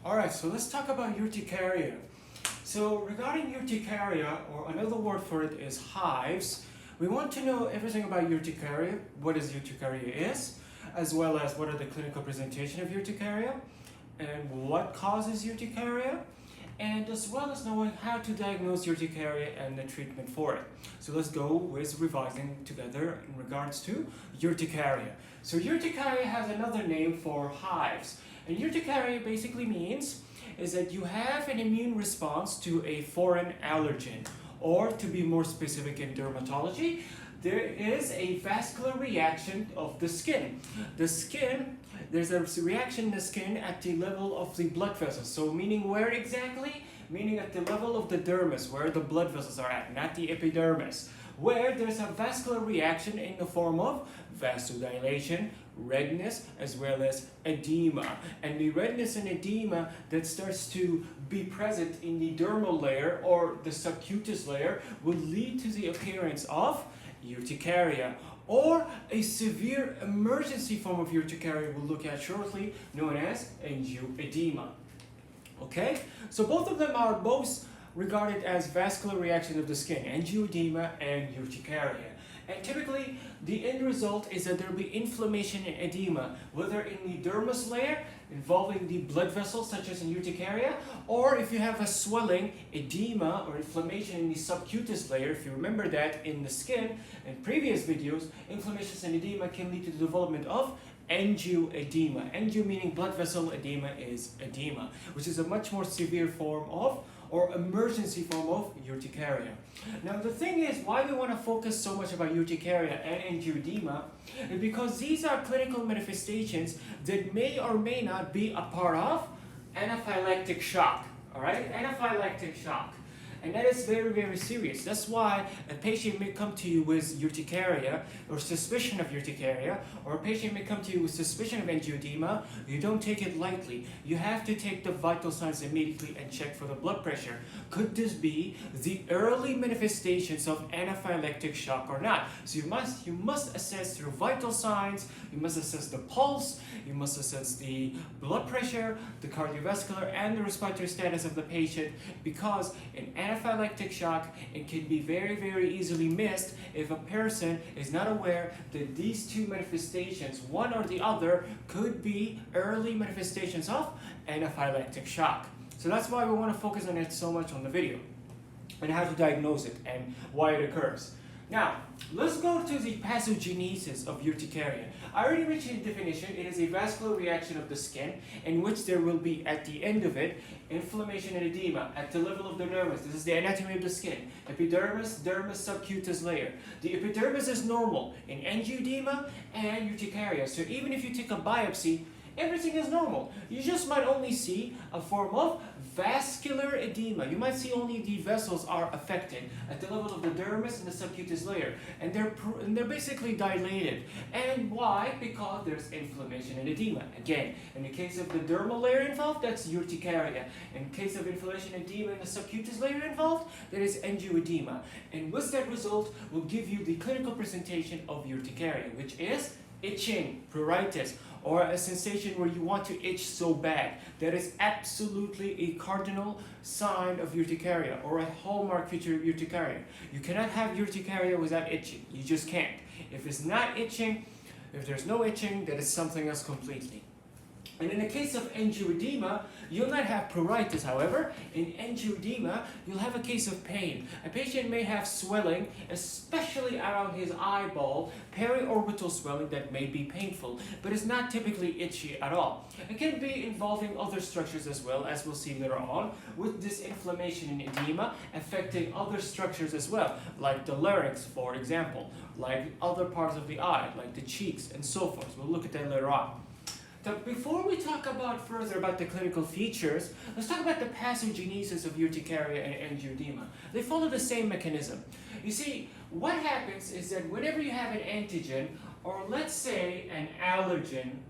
Alright, so let's talk about urticaria. So regarding urticaria, or another word for it is hives, we want to know everything about urticaria, what is urticaria is, as well as what are the clinical presentation of urticaria, and what causes urticaria, and as well as knowing how to diagnose urticaria and the treatment for it. So let's go with revising together in regards to urticaria. So urticaria has another name for hives. And urticaria basically means is that you have an immune response to a foreign allergen, or to be more specific in dermatology, there is a vascular reaction of the skin. There's a reaction in the skin at the level of the blood vessels. So meaning where exactly? Meaning at the level of the dermis, where the blood vessels are at, not the epidermis, where there's a vascular reaction in the form of vasodilation, redness, as well as edema. And the redness and edema that starts to be present in the dermal layer or the subcutaneous layer will lead to the appearance of urticaria, or a severe emergency form of urticaria we'll look at shortly, known as angioedema. Okay, so both of them are both regarded as vascular reaction of the skin, angioedema and urticaria. And typically, the end result is that there will be inflammation and edema, whether in the dermis layer, involving the blood vessels, such as in urticaria, or if you have a swelling, edema, or inflammation in the subcutaneous layer. If you remember that in the skin, in previous videos, inflammations and edema can lead to the development of angioedema. Angio meaning blood vessel, edema is edema, which is a much more severe form of or emergency form of urticaria. Now the thing is, why we want to focus so much about urticaria and angioedema is because these are clinical manifestations that may or may not be a part of anaphylactic shock. Alright, anaphylactic shock. And that is very, very serious. That's why a patient may come to you with urticaria or suspicion of urticaria, or a patient may come to you with suspicion of angioedema. You don't take it lightly. You have to take the vital signs immediately and check for the blood pressure. Could this be the early manifestations of anaphylactic shock or not? So you must assess through vital signs, you must assess the pulse, you must assess the blood pressure, the cardiovascular, and the respiratory status of the patient, because in anaphylactic shock, it can be very, very easily missed if a person is not aware that these two manifestations, one or the other, could be early manifestations of anaphylactic shock. So that's why we want to focus on it so much on the video, and how to diagnose it and why it occurs. Now, let's go to the pathogenesis of urticaria. I already mentioned the definition. It is a vascular reaction of the skin in which there will be, at the end of it, inflammation and edema at the level of the dermis. This is the anatomy of the skin. Epidermis, dermis, subcutaneous layer. The epidermis is normal in angioedema and urticaria. So even if you take a biopsy, everything is normal. You just might only see a form of vascular edema. You might see only the vessels are affected at the level of the dermis and the subcutaneous layer, and they're basically dilated. And why? Because there's inflammation and edema. Again, in the case of the dermal layer involved, that's urticaria. In case of inflammation and edema in the subcutaneous layer involved, that is angioedema. And with that result, will give you the clinical presentation of urticaria, which is itching, pruritus, or a sensation where you want to itch so bad. That is absolutely a cardinal sign of urticaria, or a hallmark feature of urticaria. You cannot have urticaria without itching. You just can't. If it's not itching, if there's no itching, that is something else completely. And in the case of angioedema, you'll not have pruritus, however. In angioedema, you'll have a case of pain. A patient may have swelling, especially around his eyeball, periorbital swelling that may be painful, but is not typically itchy at all. It can be involving other structures as well, as we'll see later on, with this inflammation and edema affecting other structures as well, like the larynx, for example, like other parts of the eye, like the cheeks, and so forth. We'll look at that later on. But before we talk further about the clinical features, let's talk about the pathogenesis of urticaria and angioedema. They follow the same mechanism. You see, what happens is that whenever you have an antigen, or let's say an allergen,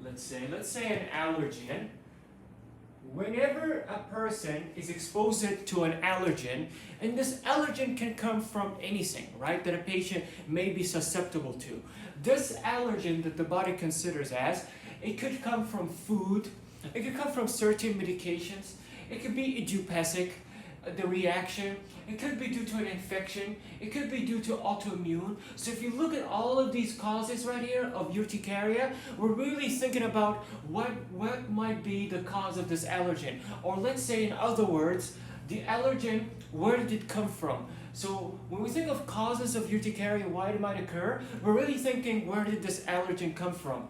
whenever a person is exposed to an allergen, and this allergen can come from anything, right, that a patient may be susceptible to. This allergen that the body considers as, it could come from food, It could come from certain medications. It could be idiopathic, the reaction. It could be due to an infection. It could be due to autoimmune. So if you look at all of these causes right here of urticaria, we're really thinking about what might be the cause of this allergen. Or let's say in other words, the allergen, where did it come from? So when we think of causes of urticaria, why it might occur, we're really thinking, where did this allergen come from?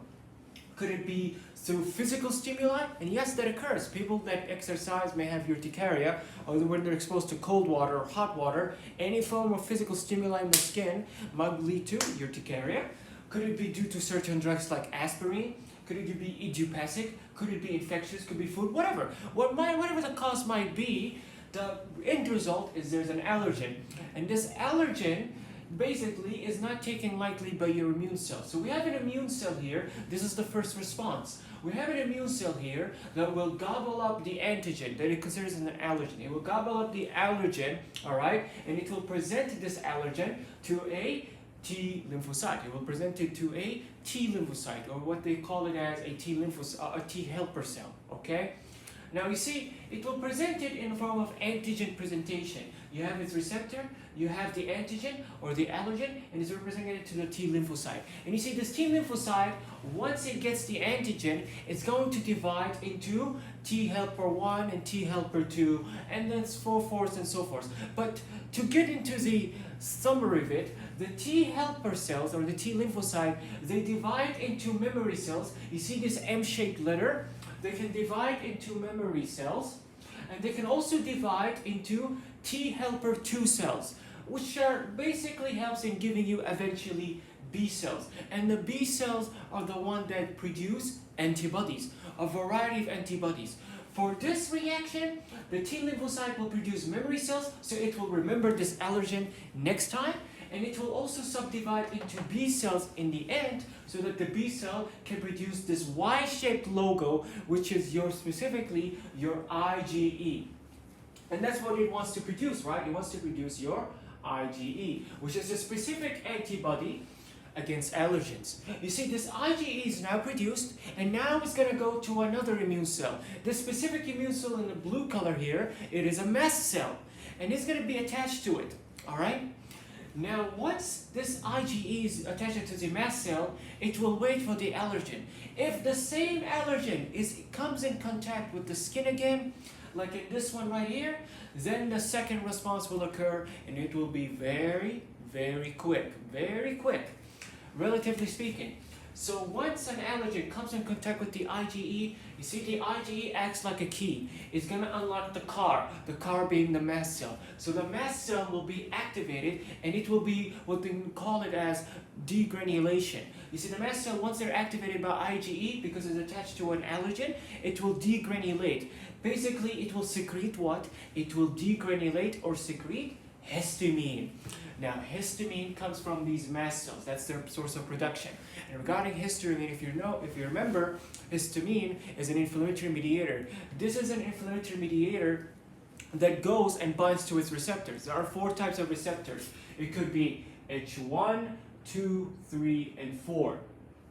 Could it be through physical stimuli? And yes, that occurs. People that exercise may have urticaria, or when they're exposed to cold water or hot water, any form of physical stimuli in the skin might lead to urticaria. Could it be due to certain drugs like aspirin? Could it be idiopathic? Could it be infectious? Could be food? Whatever. Whatever the cause might be, the end result is there's an allergen. And this allergen basically is not taken lightly by your immune cell. So we have an immune cell here. This is the first response. We have an immune cell here that will gobble up the antigen that it considers an allergen. It will gobble up the allergen, all right, and it will present this allergen to a T lymphocyte. It will present it to a T lymphocyte, or what they call it as a a T helper cell, okay? Now you see, it will present it in the form of antigen presentation. You have its receptor, you have the antigen or the allergen, and it's represented to the T lymphocyte. And you see this T lymphocyte, once it gets the antigen, it's going to divide into T helper 1 and T helper 2, and then so forth and so forth. But to get into the summary of it, the T helper cells or the T lymphocyte, they divide into memory cells. You see this M-shaped letter? They can divide into memory cells, and they can also divide into T helper 2 cells, which are basically helps in giving you eventually B cells. And the B cells are the one that produce antibodies, a variety of antibodies. For this reaction, the T lymphocyte will produce memory cells, so it will remember this allergen next time, and it will also subdivide into B cells in the end, so that the B cell can produce this Y-shaped logo, which is specifically your IgE. And that's what it wants to produce, right? It wants to produce your IgE, which is a specific antibody against allergens. You see, this IgE is now produced, and now it's going to go to another immune cell. This specific immune cell in the blue color here, it is a mast cell, and it's going to be attached to it, all right? Now, once this IgE is attached to the mast cell, it will wait for the allergen. If the same allergen comes in contact with the skin again, like in this one right here, then the second response will occur, and it will be very, very quick, relatively speaking. So once an allergen comes in contact with the IgE, you see the IgE acts like a key. It's going to unlock the car being the mast cell. So the mast cell will be activated, and it will be what they call it as degranulation. You see, the mast cell, once they're activated by IgE, because it's attached to an allergen, it will degranulate. Basically, it will secrete what? It will degranulate or secrete histamine. Now, histamine comes from these mast cells. That's their source of production. And regarding histamine, if you remember, histamine is an inflammatory mediator. This is an inflammatory mediator that goes and binds to its receptors. There are 4 types of receptors. It could be H1, 2, 3, and 4.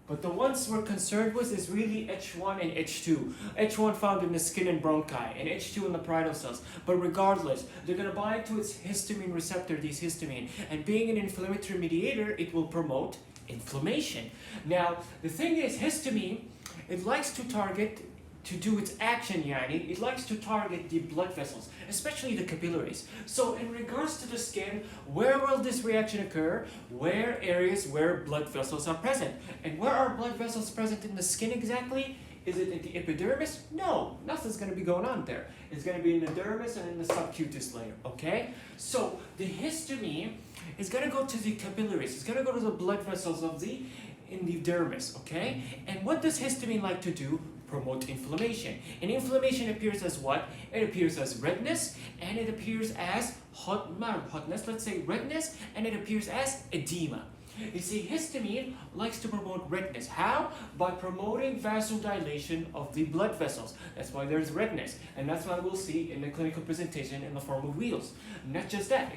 But the ones we're concerned with is really H1 and H2. H1 found in the skin and bronchi, and H2 in the parietal cells. But regardless, they're going to bind to its histamine receptor, these histamine. And being an inflammatory mediator, it will promote inflammation. Now, the thing is, histamine, it likes to target, to do its action, it likes to target the blood vessels, especially the capillaries. So in regards to the skin, where will this reaction occur? Where areas where blood vessels are present. And where are blood vessels present in the skin exactly? Is it in the epidermis? No, nothing's going to be going on there. It's going to be in the dermis and in the subcutaneous layer, okay? So the histamine is going to go to the capillaries. It's going to go to the blood vessels in the dermis, okay? And what does histamine like to do? Promote inflammation. And inflammation appears as what? It appears as redness, and it appears as hotness, let's say redness, and it appears as edema. You see, histamine likes to promote redness. How? By promoting vasodilation of the blood vessels. That's why there's redness, and that's why we'll see in the clinical presentation in the form of wheals. Not just that,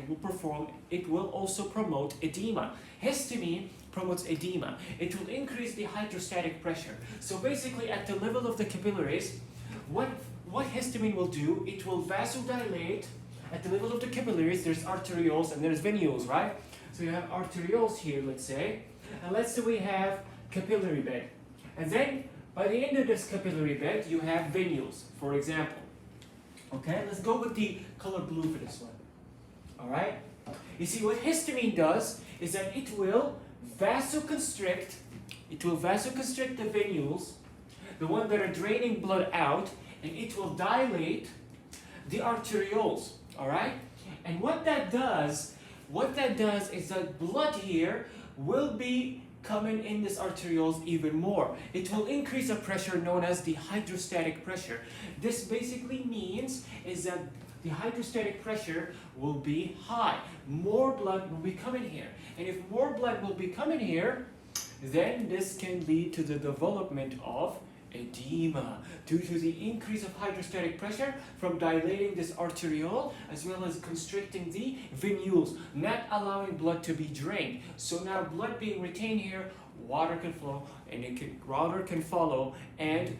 it will also promote edema. Histamine promotes edema. It will increase the hydrostatic pressure. So basically, at the level of the capillaries, what histamine will do, it will vasodilate at the level of the capillaries. There's arterioles and there's venules, right? So you have arterioles here, let's say, and let's say we have capillary bed. And then by the end of this capillary bed, you have venules, for example. Okay, let's go with the color blue for this one. All right? You see, what histamine does is that it will vasoconstrict the venules, the ones that are draining blood out, and it will dilate the arterioles. All right? And what that does is that blood here will be coming in this arterioles even more. It will increase a pressure known as the hydrostatic pressure. This basically means is that the hydrostatic pressure will be high. More blood will be coming here. And if more blood will be coming here, then this can lead to the development of edema due to the increase of hydrostatic pressure from dilating this arteriole as well as constricting the venules, not allowing blood to be drained. So now blood being retained here, water can flow and water can follow, and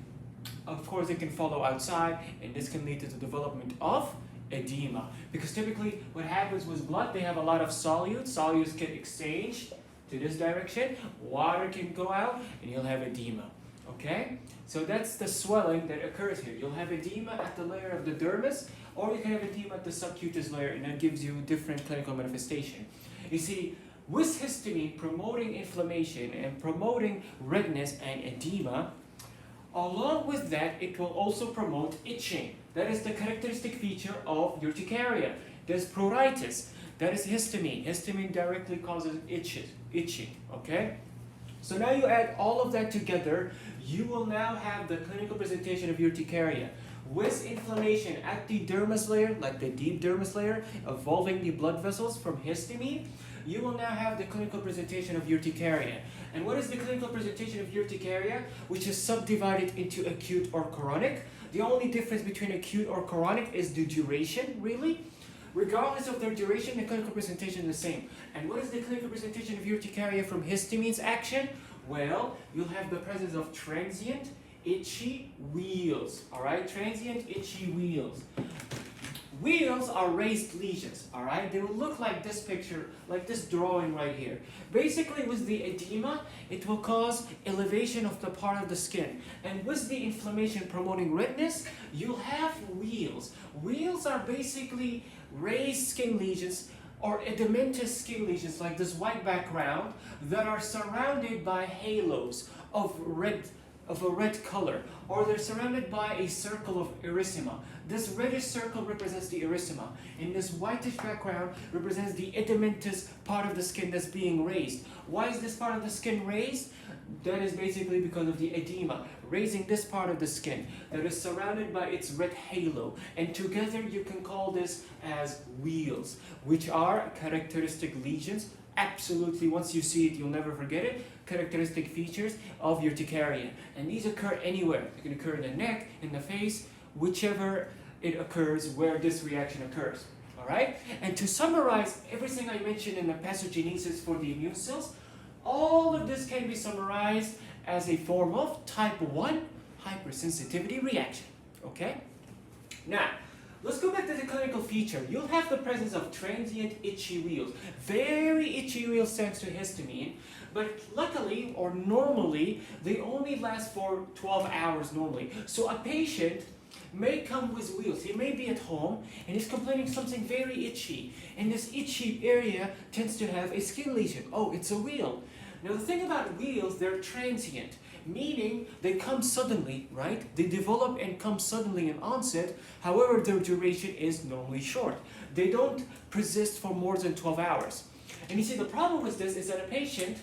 of course it can follow outside, and this can lead to the development of edema. Because typically what happens with blood, they have a lot of solutes. Solutes can exchange to this direction, water can go out, and you'll have edema. Okay? So that's the swelling that occurs here. You'll have edema at the layer of the dermis, or you can have edema at the subcutaneous layer, and that gives you different clinical manifestation. You see, with histamine promoting inflammation and promoting redness and edema, along with that, it will also promote itching. That is the characteristic feature of urticaria. There's pruritus. That is histamine. Histamine directly causes itching. Okay? So now you add all of that together, you will now have the clinical presentation of urticaria. With inflammation at the dermis layer, like the deep dermis layer, involving the blood vessels from histamine, you will now have the clinical presentation of urticaria. And what is the clinical presentation of urticaria? Which is subdivided into acute or chronic. The only difference between acute or chronic is the duration, really. Regardless of their duration, the clinical presentation is the same. And what is the clinical presentation of urticaria from histamine's action? Well, you'll have the presence of transient, itchy wheals. Alright, transient, itchy wheals. Wheals are raised lesions, alright? They will look like this picture, like this drawing right here. Basically, with the edema, it will cause elevation of the part of the skin. And with the inflammation promoting redness, you'll have wheals. Wheals are basically raised skin lesions or edematous skin lesions like this white background that are surrounded by halos of a red color, or they're surrounded by a circle of erythema. This reddish circle represents the erythema, and this whitish background represents the edematous part of the skin that's being raised. Why is this part of the skin raised? That is basically because of the edema, raising this part of the skin that is surrounded by its red halo. And together you can call this as wheals, which are characteristic lesions. Absolutely, once you see it, you'll never forget it. Characteristic features of urticaria. And these occur anywhere. They can occur in the neck, in the face, whichever it occurs, where this reaction occurs. Alright? And to summarize everything I mentioned in the pathogenesis for the immune cells, all of this can be summarized as a form of type 1 hypersensitivity reaction. Okay? Now, let's go back to the clinical feature. You'll have the presence of transient itchy wheals. Very itchy wheals thanks to histamine, but luckily or normally, they only last for 12 hours normally. So a patient may come with wheals. He may be at home and he's complaining something very itchy. And this itchy area tends to have a skin lesion. Oh, it's a wheal. Now the thing about wheals, they're transient, meaning they come suddenly, right? They develop and come suddenly in onset. However, their duration is normally short. They don't persist for more than 12 hours. And you see, the problem with this is that a patient,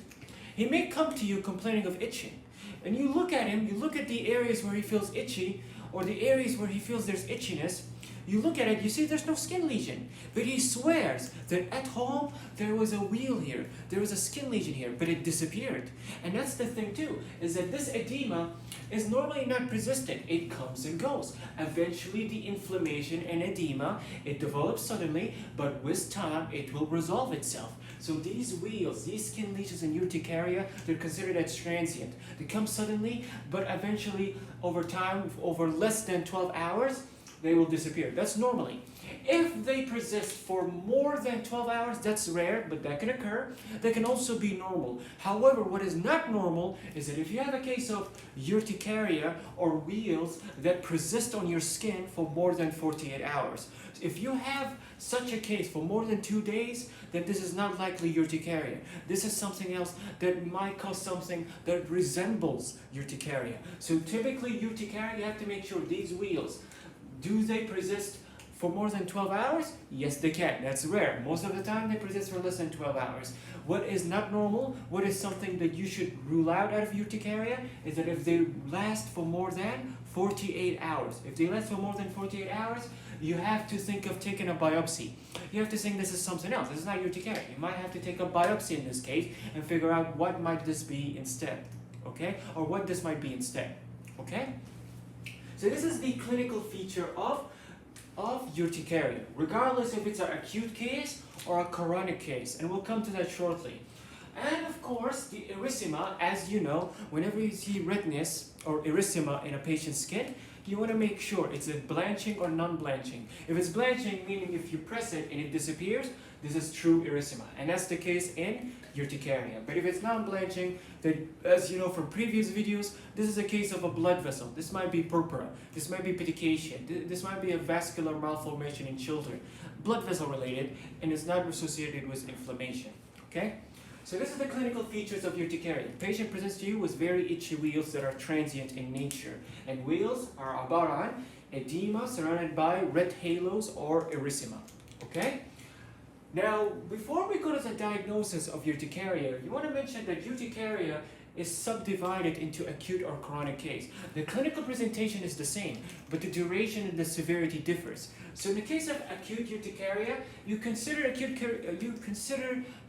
he may come to you complaining of itching. And you look at him, you look at the areas where he feels itchy, or the areas where he feels there's itchiness, you look at it, you see there's no skin lesion. But he swears that at home there was a wheal here, there was a skin lesion here, but it disappeared. And that's the thing too, is that this edema is normally not persistent. It comes and goes. Eventually the inflammation and edema, it develops suddenly, but with time it will resolve itself. So these wheals, these skin lesions and urticaria, they're considered as transient. They come suddenly, but eventually over time, over less than 12 hours, they will disappear. That's normally. If they persist for more than 12 hours, that's rare, but that can occur. That can also be normal. However, what is not normal is that if you have a case of urticaria or wheals that persist on your skin for more than 48 hours. If you have such a case for more than 2 days, then this is not likely urticaria. This is something else that might cause something that resembles urticaria. So typically urticaria, you have to make sure these wheals, do they persist for more than 12 hours? Yes, they can. That's rare. Most of the time, they persist for less than 12 hours. What is not normal, what is something that you should rule out of urticaria, is that if they last for more than 48 hours. If they last for more than 48 hours, you have to think of taking a biopsy. You have to think this is something else. This is not urticaria. You might have to take a biopsy in this case and figure out what might this be instead. Okay? Or what this might be instead. Okay? So this is the clinical feature of urticaria, regardless if it's an acute case or a chronic case, and we'll come to that shortly. And of course, the erythema, as you know, whenever you see redness or erythema in a patient's skin, you want to make sure it's a blanching or non-blanching. If it's blanching, meaning if you press it and it disappears, this is true erythema, and that's the case in urticaria. But if it's non-blanching, then as you know from previous videos, this is a case of a blood vessel. This might be purpura, this might be petechiasis, this might be a vascular malformation in children, blood vessel related, and it's not associated with inflammation. Okay? So this is the clinical features of urticaria. The patient presents to you with very itchy wheals that are transient in nature, and wheals are about on edema surrounded by red halos or erythema. Okay? Now, before we go to the diagnosis of urticaria, you want to mention that urticaria is subdivided into acute or chronic case. The clinical presentation is the same, but the duration and the severity differs. So in the case of acute urticaria, you consider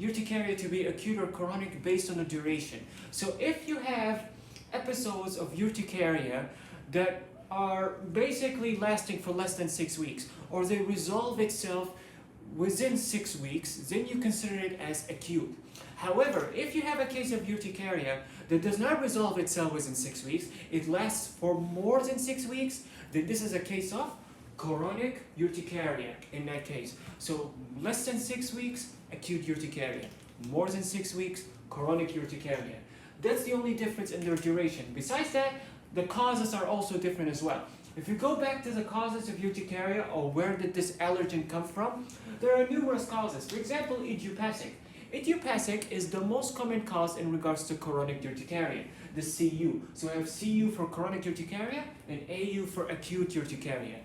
urticaria to be acute or chronic based on the duration. So if you have episodes of urticaria that are basically lasting for less than 6 weeks, or they resolve itself within 6 weeks, then you consider it as acute. However, if you have a case of urticaria that does not resolve itself within 6 weeks, it lasts for more than 6 weeks, then this is a case of chronic urticaria in that case. So less than 6 weeks, acute urticaria. More than 6 weeks, chronic urticaria. That's the only difference in their duration. Besides that, the causes are also different as well. If you go back to the causes of urticaria, or where did this allergen come from, there are numerous causes. For example, idiopathic. Idiopathic is the most common cause in regards to chronic urticaria, the CU. So I have CU for chronic urticaria and AU for acute urticaria.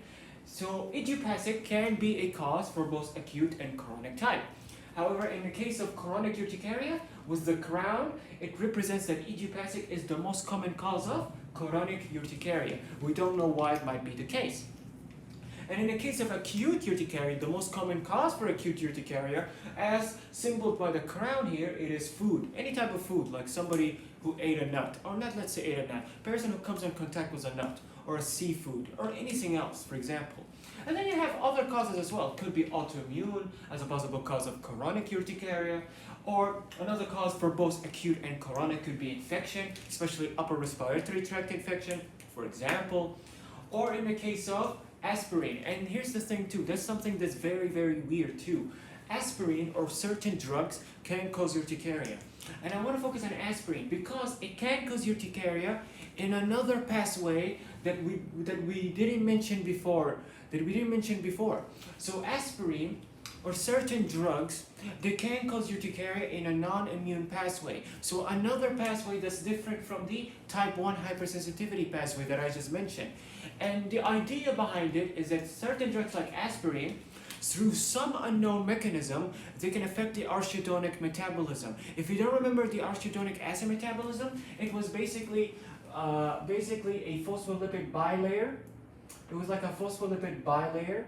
So idiopathic can be a cause for both acute and chronic type. However, in the case of chronic urticaria, with the crown, it represents that idiopathic is the most common cause of chronic urticaria. We don't know why it might be the case. And in the case of acute urticaria, the most common cause for acute urticaria, as symbolized by the crown here, it is food. Any type of food, like somebody who ate a nut, or not let's say ate a nut, a person who comes in contact with a nut, or a seafood, or anything else, for example. And then you have other causes as well. It could be autoimmune as a possible cause of chronic urticaria, or another cause for both acute and chronic could be infection, especially upper respiratory tract infection, for example, or in the case of aspirin. And here's the thing too, that's something that's very, very weird too. Aspirin or certain drugs can cause urticaria. And I want to focus on aspirin because it can cause urticaria in another pathway that we didn't mention before. So aspirin or certain drugs, they can cause urticaria in a non-immune pathway. So another pathway that's different from the type 1 hypersensitivity pathway that I just mentioned. And the idea behind it is that certain drugs like aspirin, through some unknown mechanism, they can affect the arachidonic metabolism. If you don't remember the arachidonic acid metabolism, it was basically a phospholipid bilayer. It was like a phospholipid bilayer,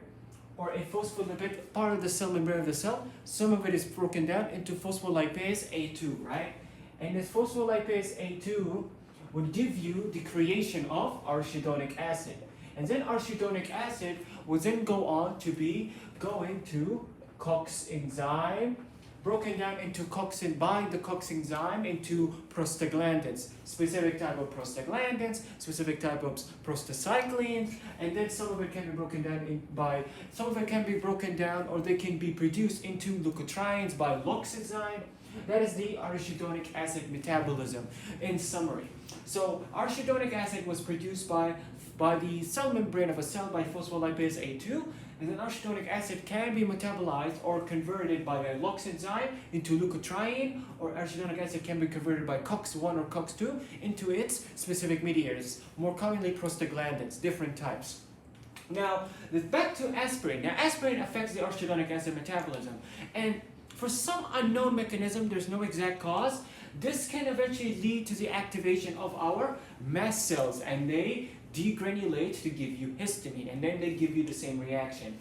or a phospholipid part of the cell membrane of the cell. Some of it is broken down into phospholipase A2, right? And this phospholipase A2 would give you the creation of arachidonic acid. And then arachidonic acid would then go on to be going to COX enzyme broken down into coxin by the COX enzyme into prostaglandins, specific type of prostaglandins, specific type of prostacyclines, and then some of it can be broken down or they can be produced into leukotrienes by LOX enzyme. That is the arachidonic acid metabolism in summary. So arachidonic acid was produced by the cell membrane of a cell by phospholipase A2, and then arachidonic acid can be metabolized or converted by a LOX enzyme into leukotriene, or arachidonic acid can be converted by COX-1 or COX-2 into its specific mediators, more commonly prostaglandins, different types. Now, back to aspirin. Now, aspirin affects the arachidonic acid metabolism, and for some unknown mechanism, there's no exact cause, this can eventually lead to the activation of our mast cells, and they degranulate to give you histamine, and then they give you the same reaction.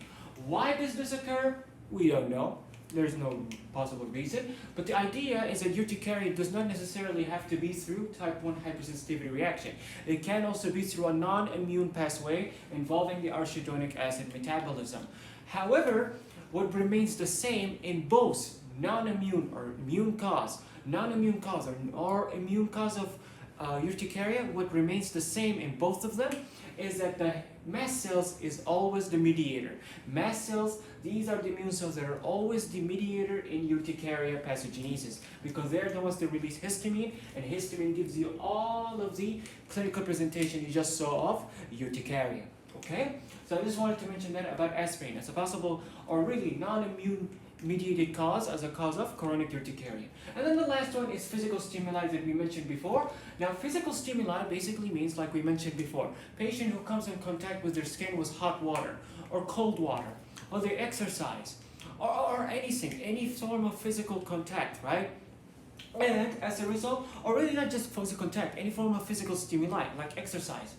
Why does this occur? We don't know. There's no possible reason. But the idea is that urticaria does not necessarily have to be through type 1 hypersensitivity reaction. It can also be through a non-immune pathway involving the arachidonic acid metabolism. However, what remains the same in both non-immune or immune cause or immune cause of urticaria, what remains the same in both of them is that the mast cells is always the mediator. Mast cells, these are the immune cells that are always the mediator in urticaria pathogenesis, because they're the ones that release histamine, and histamine gives you all of the clinical presentation you just saw of urticaria. Okay? So I just wanted to mention that about aspirin as a possible or really non-immune mediated cause as a cause of chronic urticaria. And then the last one is physical stimuli that we mentioned before. Now, physical stimuli basically means, like we mentioned before, patient who comes in contact with their skin with hot water or cold water, or they exercise, or anything, any form of physical contact, right? And as a result, or really not just physical contact, any form of physical stimuli, like exercise.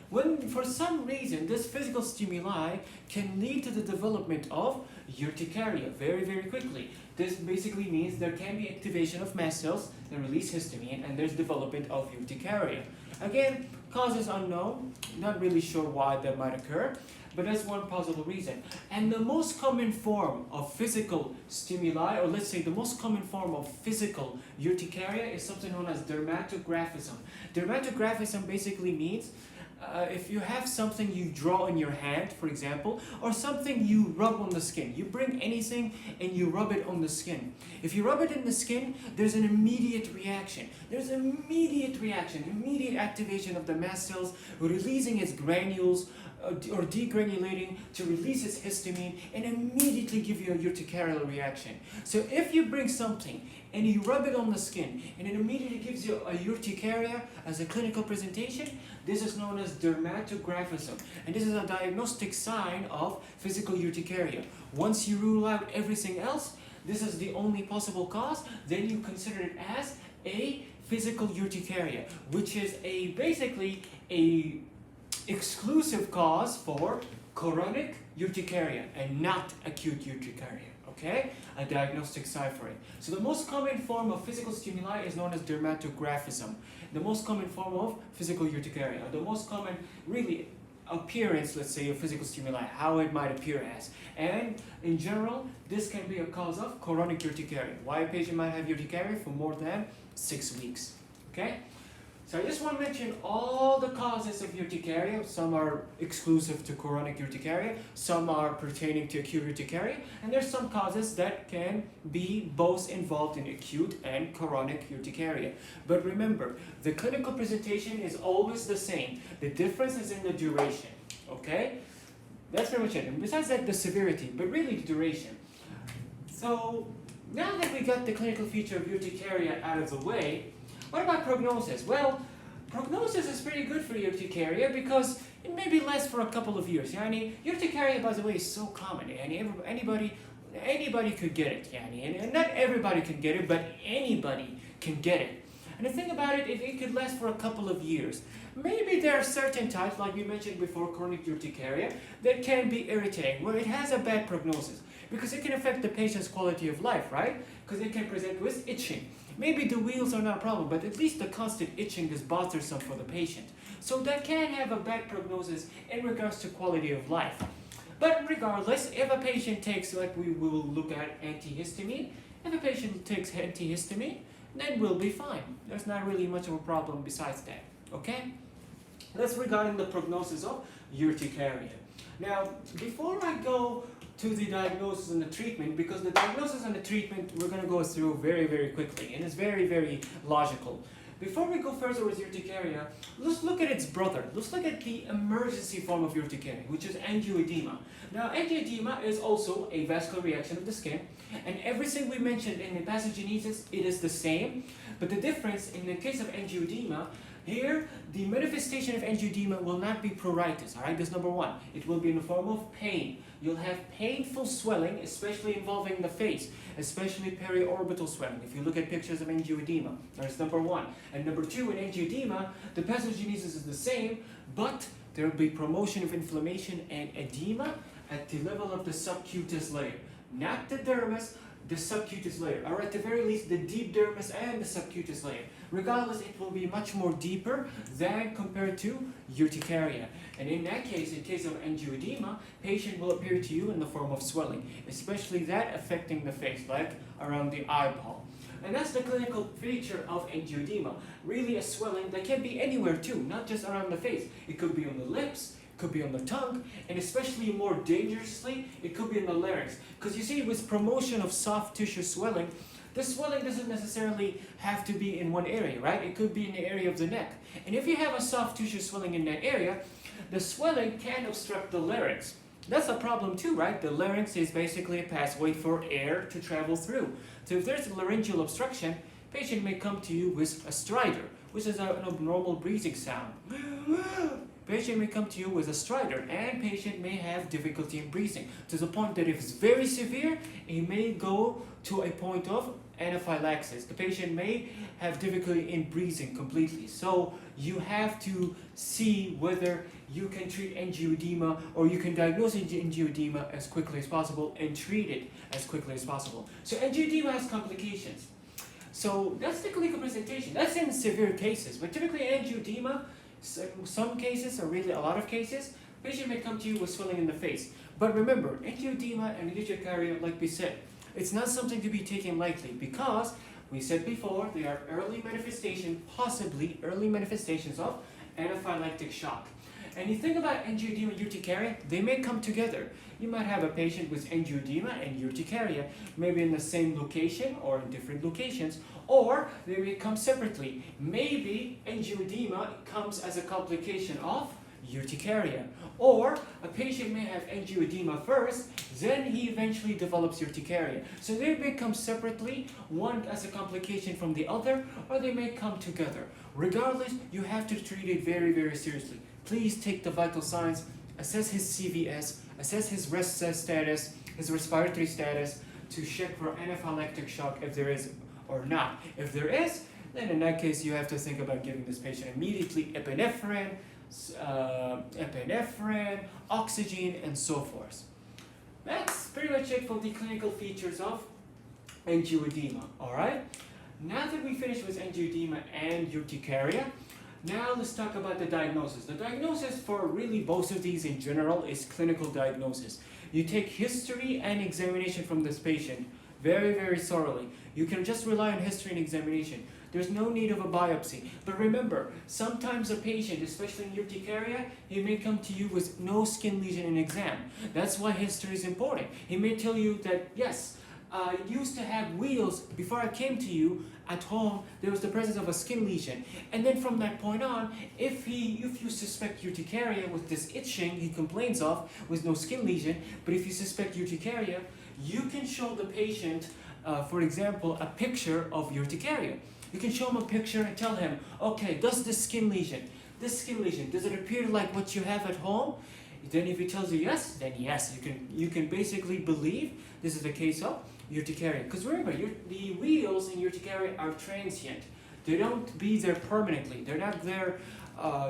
When for some reason this physical stimuli can lead to the development of urticaria very, very quickly. This basically means there can be activation of mast cells that release histamine, and there's development of urticaria. Again, cause is unknown, not really sure why that might occur, but that's one possible reason. And the most common form of physical stimuli, or let's say the most common form of physical urticaria, is something known as dermatographism. Dermatographism basically means if you have something you draw in your hand, for example, or something you rub on the skin. You bring anything and you rub it on the skin. If you rub it in the skin, there's an immediate reaction. There's immediate activation of the mast cells, releasing its granules or degranulating to release its histamine and immediately give you a urticarial reaction. So if you bring something and you rub it on the skin and it immediately gives you a urticaria as a clinical presentation, this is known as dermatographism, and this is a diagnostic sign of physical urticaria. Once you rule out everything else, this is the only possible cause, then you consider it as a physical urticaria, which is basically a exclusive cause for chronic urticaria and not acute urticaria. Okay, a diagnostic sign for it. So the most common form of physical stimuli is known as dermatographism. The most common form of physical urticaria, the most common really appearance, let's say, of physical stimuli, how it might appear as. And in general, this can be a cause of chronic urticaria. Why a patient might have urticaria for more than 6 weeks. Okay? So I just want to mention all the causes of urticaria. Some are exclusive to chronic urticaria, some are pertaining to acute urticaria, and there's some causes that can be both involved in acute and chronic urticaria. But remember, the clinical presentation is always the same. The difference is in the duration, okay? That's pretty much it. And besides that, the severity, but really the duration. So now that we got the clinical feature of urticaria out of the way, what about prognosis? Well, prognosis is pretty good for urticaria because it maybe lasts for a couple of years. Yani, urticaria, by the way, is so common. Yani, anybody could get it. Yani, and not everybody can get it, but anybody can get it. And the thing about it, it could last for a couple of years. Maybe there are certain types, like we mentioned before, chronic urticaria, that can be irritating, where it has a bad prognosis, because it can affect the patient's quality of life, right? Because it can present with itching. Maybe the wheals are not a problem, but at least the constant itching is bothersome for the patient. So that can have a bad prognosis in regards to quality of life. But regardless, if a patient takes, like we will look at, antihistamine, If a patient takes antihistamine, then we'll be fine. There's not really much of a problem besides that, okay? That's regarding the prognosis of urticaria. Now, before I go to the diagnosis and the treatment, because the diagnosis and the treatment we're going to go through very, very quickly, and it's very, very logical. Before we go further with urticaria, let's look at its brother. Let's look at the emergency form of urticaria, which is angioedema. Now, angioedema is also a vascular reaction of the skin, and everything we mentioned in the pathogenesis, it is the same, but the difference in the case of angioedema, here, the manifestation of angioedema will not be pruritus, all right? That's number one. It will be in the form of pain. You'll have painful swelling, especially involving the face, especially periorbital swelling. If you look at pictures of angioedema, that's number one. And number two, in angioedema, the pathogenesis is the same, but there will be promotion of inflammation and edema at the level of the subcutaneous layer. Not the dermis, the subcutaneous layer, or at the very least the deep dermis and the subcutaneous layer. Regardless, it will be much more deeper than compared to urticaria. And in that case, in case of angioedema, patient will appear to you in the form of swelling, especially that affecting the face, like around the eyeball. And that's the clinical feature of angioedema. Really a swelling that can be anywhere too, not just around the face. It could be on the lips, could be on the tongue, and especially more dangerously, it could be in the larynx. Because you see, with promotion of soft tissue swelling, the swelling doesn't necessarily have to be in one area, right? It could be in the area of the neck. And if you have a soft tissue swelling in that area, the swelling can obstruct the larynx. That's a problem too, right? The larynx is basically a passway for air to travel through. So if there's a laryngeal obstruction, patient may come to you with a stridor, which is an abnormal breathing sound. Patient may come to you with a stridor, and patient may have difficulty in breathing, to the point that if it's very severe, it may go to a point of anaphylaxis. The patient may have difficulty in breathing completely. So you have to see whether you can treat angioedema, or you can diagnose angioedema as quickly as possible and treat it as quickly as possible. So angioedema has complications. So that's the clinical presentation. That's in severe cases, but typically angioedema, some cases, or really a lot of cases, patient may come to you with swelling in the face. But remember, angioedema and urticaria, like we said, it's not something to be taken lightly, because we said before, they are early manifestation, possibly early manifestations of anaphylactic shock. And you think about angioedema and urticaria, they may come together. You might have a patient with angioedema and urticaria, maybe in the same location or in different locations, or they may come separately. Maybe angioedema comes as a complication of urticaria, or a patient may have angioedema first, then he eventually develops urticaria. So they may come separately, one as a complication from the other, or they may come together. Regardless, you have to treat it very, very seriously. Please take the vital signs, assess his CVS, assess his rest status, his respiratory status, to check for anaphylactic shock if there is or not. If there is, then in that case you have to think about giving this patient immediately epinephrine, oxygen, and so forth. That's pretty much it for the clinical features of angioedema, alright? Now that we finished with angioedema and urticaria, now let's talk about the diagnosis. The diagnosis for really both of these in general is clinical diagnosis. You take history and examination from this patient very, very thoroughly. You can just rely on history and examination. There's no need of a biopsy. But remember, sometimes a patient, especially in urticaria, he may come to you with no skin lesion in exam. That's why history is important. He may tell you that, yes, I used to have wheals before I came to you. At home, there was the presence of a skin lesion. And then from that point on, if you suspect urticaria with this itching he complains of with no skin lesion, but if you suspect urticaria, you can show the patient, for example, a picture of urticaria. You can show him a picture and tell him, okay, does this skin lesion, does it appear like what you have at home? Then if he tells you yes, then yes, you can basically believe this is the case of urticaria. Because remember, the wheals in urticaria are transient. They don't be there permanently. They're not there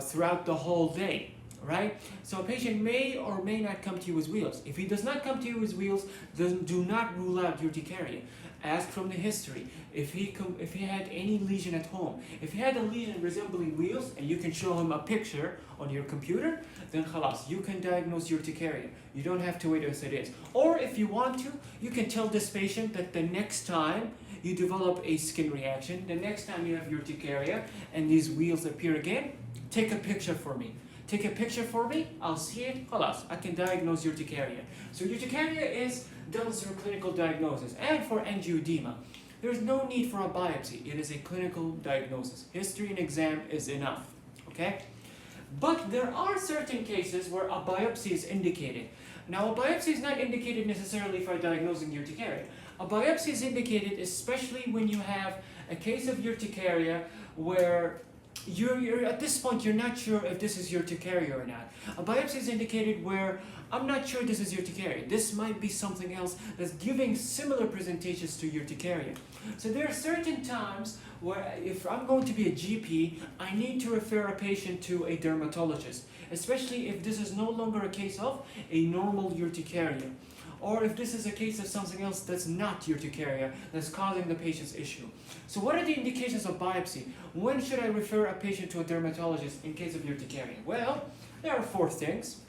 throughout the whole day, right? So a patient may or may not come to you with wheals. If he does not come to you with wheals, then do not rule out urticaria. Ask from the history if he had any lesion at home. If he had a lesion resembling wheals and you can show him a picture on your computer, then khalas, you can diagnose urticaria. You don't have to wait as it is. Or if you want to, you can tell this patient that the next time you develop a skin reaction, the next time you have urticaria and these wheals appear again, take a picture for me. Take a picture for me, I'll see it, khalas, I can diagnose urticaria. So urticaria is done through clinical diagnosis. And for angioedema, there is no need for a biopsy. It is a clinical diagnosis. History and exam is enough, okay? But there are certain cases where a biopsy is indicated. Now, a biopsy is not indicated necessarily for diagnosing urticaria. A biopsy is indicated especially when you have a case of urticaria where you're at this point you're not sure if this is urticaria or not. A biopsy is indicated where I'm not sure this is urticaria. This might be something else that's giving similar presentations to urticaria. So there are certain times where if I'm going to be a GP, I need to refer a patient to a dermatologist, especially if this is no longer a case of a normal urticaria, or if this is a case of something else that's not urticaria that's causing the patient's issue. So what are the indications of biopsy? When should I refer a patient to a dermatologist in case of urticaria? Well, there are 4 things.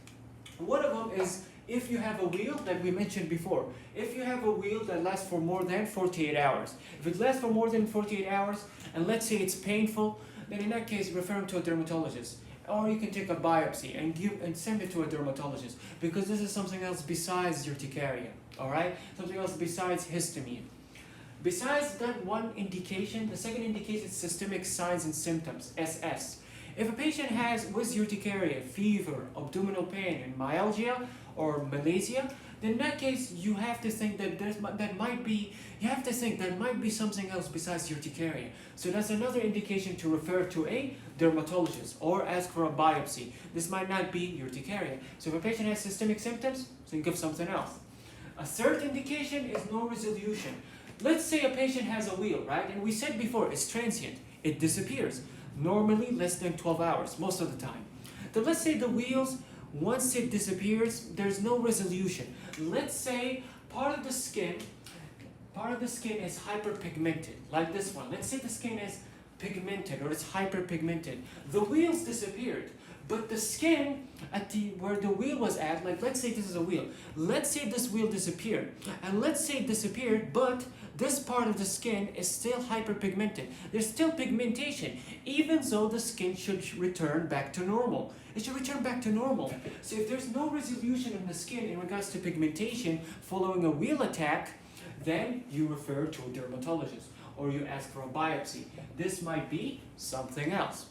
One of them is if you have a wheal that we mentioned before. If you have a wheal that lasts for more than 48 hours. If it lasts for more than 48 hours, and let's say it's painful, then in that case refer him to a dermatologist. Or you can take a biopsy and send it to a dermatologist, because this is something else besides urticaria, alright? Something else besides histamine. Besides that one indication, the second indication is systemic signs and symptoms, SS. If a patient has, with urticaria, fever, abdominal pain, and myalgia or malaise, then in that case you have to think that might be something else besides urticaria. So that's another indication to refer to a dermatologist or ask for a biopsy. This might not be urticaria. So if a patient has systemic symptoms, think of something else. A third indication is no resolution. Let's say a patient has a wheal, right? And we said before, it's transient. It disappears. Normally less than 12 hours, most of the time. Then let's say the wheals, once it disappears, there's no resolution. Let's say part of the skin is hyperpigmented, like this one. Let's say the skin is pigmented or it's hyperpigmented. The wheals disappeared, but the skin where the wheal was at, like let's say this is a wheal. Let's say this wheal disappeared, and let's say it disappeared, but this part of the skin is still hyperpigmented. There's still pigmentation, even though the skin should return back to normal. It should return back to normal. So if there's no resolution in the skin in regards to pigmentation following a wheal attack, then you refer to a dermatologist or you ask for a biopsy. This might be something else.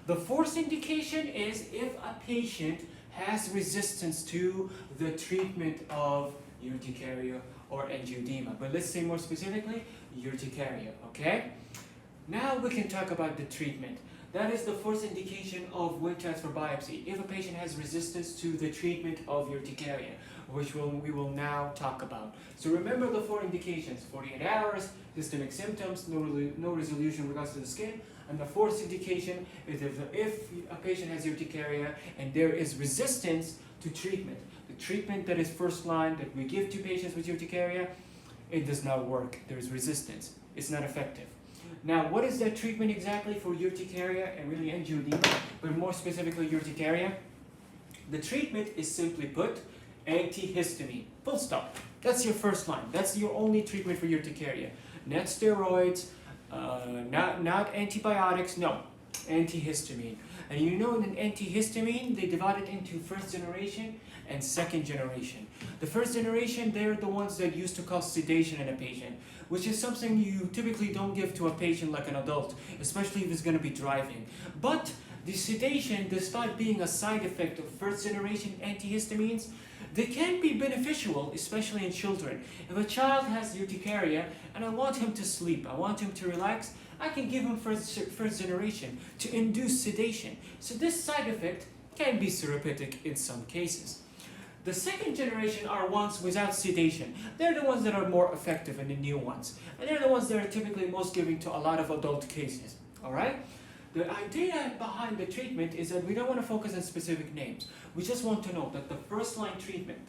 The fourth indication is if a patient has resistance to the treatment of urticaria or angioedema. But let's say more specifically, urticaria, okay? Now we can talk about the treatment. That is the fourth indication of when to ask for biopsy. If a patient has resistance to the treatment of urticaria, which we will now talk about. So remember the 4 indications: 48 hours, systemic symptoms, no resolution in regards to the skin. And the fourth indication is if a patient has urticaria and there is resistance to treatment. The treatment that is first line that we give to patients with urticaria, it does not work. There is resistance. It's not effective. Now, what is that treatment exactly for urticaria and really angioedema, but more specifically urticaria? The treatment is simply put, antihistamine. Full stop. That's your first line. That's your only treatment for urticaria. Not steroids, not antibiotics, no. Antihistamine. And you know, in an antihistamine, they divide it into first generation and second generation. The first generation, they're the ones that used to cause sedation in a patient, which is something you typically don't give to a patient like an adult, especially if it's going to be driving. But the sedation, despite being a side effect of first generation antihistamines, they can be beneficial, especially in children. If a child has urticaria and I want him to sleep, I want him to relax, I can give him first generation to induce sedation. So this side effect can be therapeutic in some cases. The second generation are ones without sedation. They're the ones that are more effective and the new ones. And they're the ones that are typically most given to a lot of adult cases. Alright? The idea behind the treatment is that we don't want to focus on specific names. We just want to know that the first line treatment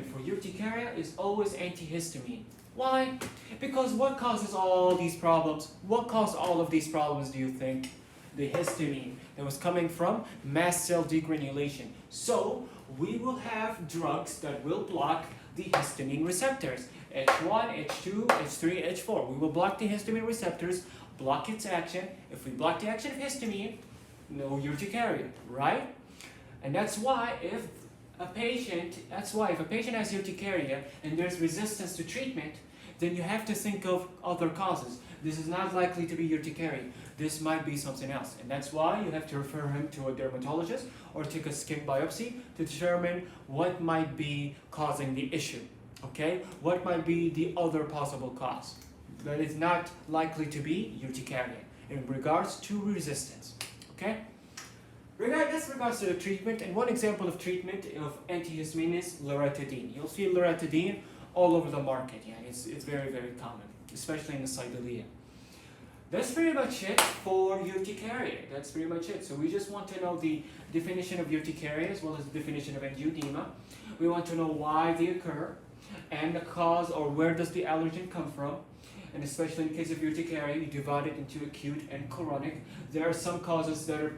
for urticaria is always antihistamine. Why? Because what causes all these problems? What caused all of these problems, do you think? The histamine that was coming from mast cell degranulation. So we will have drugs that will block the histamine receptors. H1, H2, H3, H4. We will block the histamine receptors, block its action. If we block the action of histamine, no urticaria, right? And that's why if a patient has urticaria and there's resistance to treatment, then you have to think of other causes. This is not likely to be urticaria. This might be something else. And that's why you have to refer him to a dermatologist or take a skin biopsy to determine what might be causing the issue. Okay? What might be the other possible cause that is not likely to be urticaria in regards to resistance. Okay? That's regards to the treatment, and one example of treatment of antihistamine is loratadine. You'll see loratadine all over the market. Yeah, it's very, very common, especially in the cyclodia. That's pretty much it for urticaria. That's pretty much it. So we just want to know the definition of urticaria as well as the definition of angioedema. We want to know why they occur and the cause, or where does the allergen come from. And especially in case of urticaria, you divide it into acute and chronic. There are some causes that are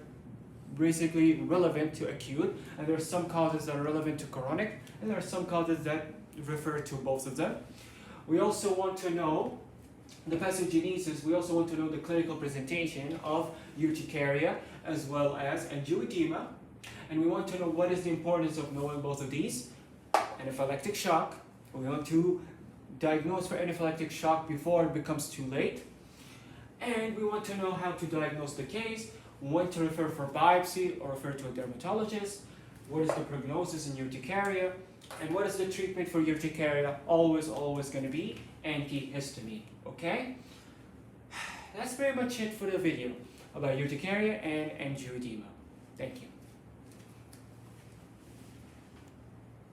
basically relevant to acute, and there are some causes that are relevant to chronic, and there are some causes that refer to both of them. We also want to know the pathogenesis. We also want to know the clinical presentation of urticaria as well as angioedema, and we want to know what is the importance of knowing both of these. Anaphylactic shock. We want to diagnose for anaphylactic shock before it becomes too late, and we want to know how to diagnose the case, when to refer for biopsy or refer to a dermatologist, what is the prognosis in urticaria, and what is the treatment for urticaria. Always going to be antihistamine, okay? That's pretty much it for the video about urticaria and angioedema. Thank you.